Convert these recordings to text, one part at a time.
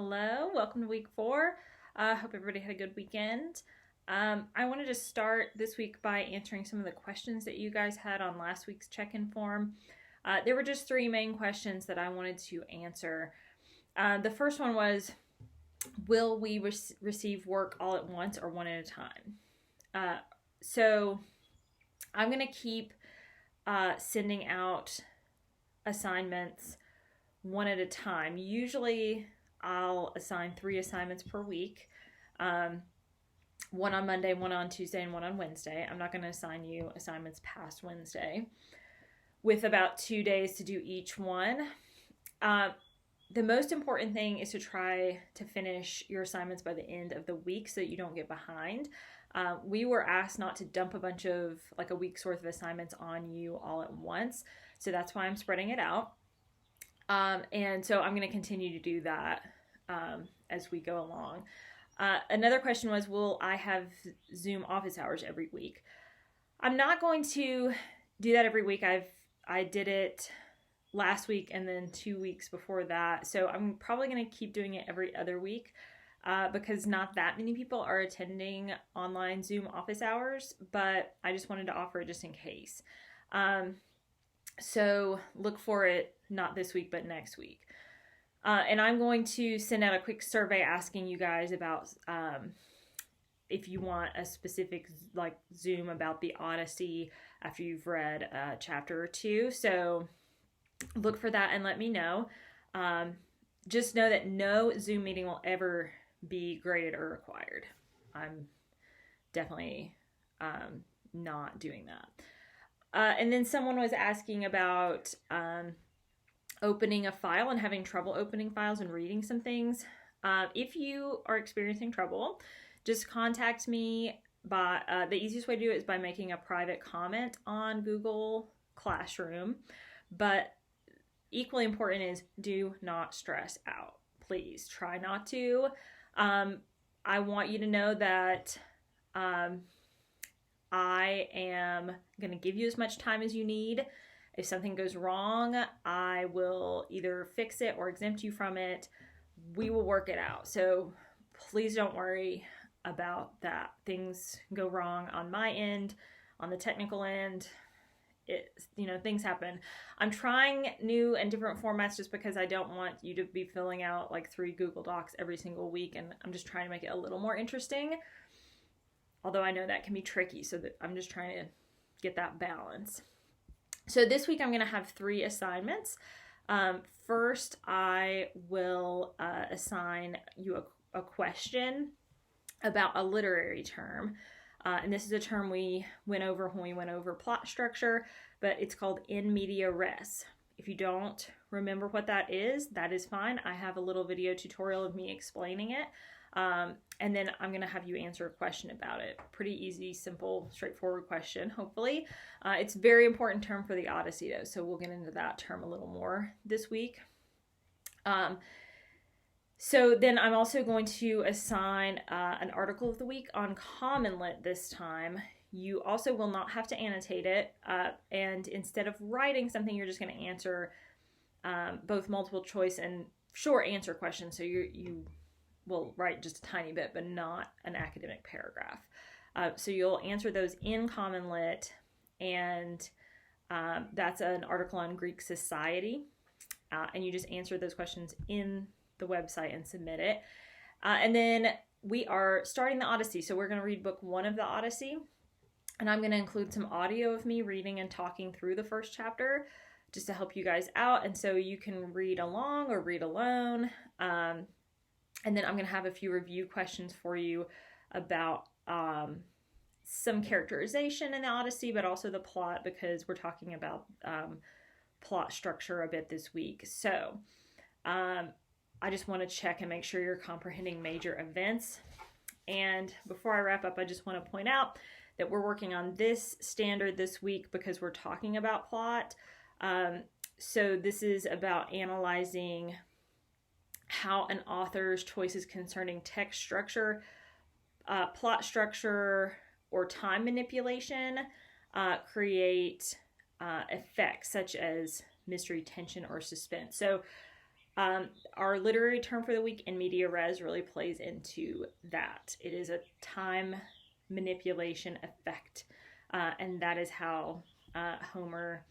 Hello, welcome to week 4. Hope everybody had a good weekend. I wanted to start this week by answering some of the questions that you guys had on last week's check-in form. There were just 3 main questions that I wanted to answer. The first one was, will we receive work all at once or one at a time? So I'm going to keep sending out assignments one at a time. Usually I'll assign 3 assignments per week. One on Monday, one on Tuesday, and one on Wednesday. I'm not going to assign you assignments past Wednesday, with about 2 days to do each one. The most important thing is to try to finish your assignments by the end of the week so that you don't get behind. We were asked not to dump a bunch of a week's worth of assignments on you all at once. So that's why I'm spreading it out. And so I'm going to continue to do that as we go along. Another question was, will I have Zoom office hours every week? I'm not going to do that every week. I did it last week and then 2 weeks before that. So I'm probably going to keep doing it every other week because not that many people are attending online Zoom office hours, but I just wanted to offer it just in case. So look for it not this week, but next week. And I'm going to send out a quick survey asking you guys about if you want a specific Zoom about the Odyssey after you've read a chapter or 2. So look for that and let me know. Just know that no Zoom meeting will ever be graded or required. I'm definitely not doing that. And then someone was asking about opening a file and having trouble opening files and reading some things. If you are experiencing trouble, just contact me by the easiest way to do it is by making a private comment on Google Classroom. But equally important is do not stress out. Please try not to. I want you to know that I am going to give you as much time as you need. If something goes wrong, I will either fix it or exempt you from it. We will work it out. So please don't worry about that. Things go wrong on my end, on the technical end. Things happen. I'm trying new and different formats just because I don't want you to be filling out 3 Google Docs every single week, and I'm just trying to make it a little more interesting. Although I know that can be tricky, so that I'm just trying to get that balance. So this week I'm going to have 3 assignments. First, I will assign you a question about a literary term. And this is a term we went over when we went over plot structure, but it's called in media res. If you don't remember what that is fine. I have a little video tutorial of me explaining it. And then I'm going to have you answer a question about it. Pretty easy, simple, straightforward question, hopefully. It's a very important term for the Odyssey, though, so we'll get into that term a little more this week. So then I'm also going to assign an article of the week on Common Lit this time. You also will not have to annotate it, and instead of writing something, you're just going to answer both multiple choice and short answer questions, so you will write just a tiny bit, but not an academic paragraph. So you'll answer those in Common Lit, and that's an article on Greek society, and you just answer those questions in the website and submit it. And then we are starting the Odyssey, so we're going to read book 1 of the Odyssey, and I'm going to include some audio of me reading and talking through the first chapter just to help you guys out, and so you can read along or read alone. And then I'm going to have a few review questions for you about some characterization in the Odyssey, but also the plot, because we're talking about plot structure a bit this week. So I just want to check and make sure you're comprehending major events. And before I wrap up, I just want to point out that we're working on this standard this week because we're talking about plot. So this is about analyzing how an author's choices concerning text structure, plot structure, or time manipulation create effects such as mystery, tension, or suspense. So Our literary term for the week, in media res, really plays into that. It is a time manipulation effect, and that is how Homer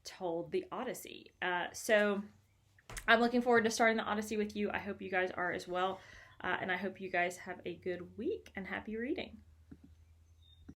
told the Odyssey. So I'm looking forward to starting the Odyssey with you. I hope you guys are as well, and I hope you guys have a good week and happy reading.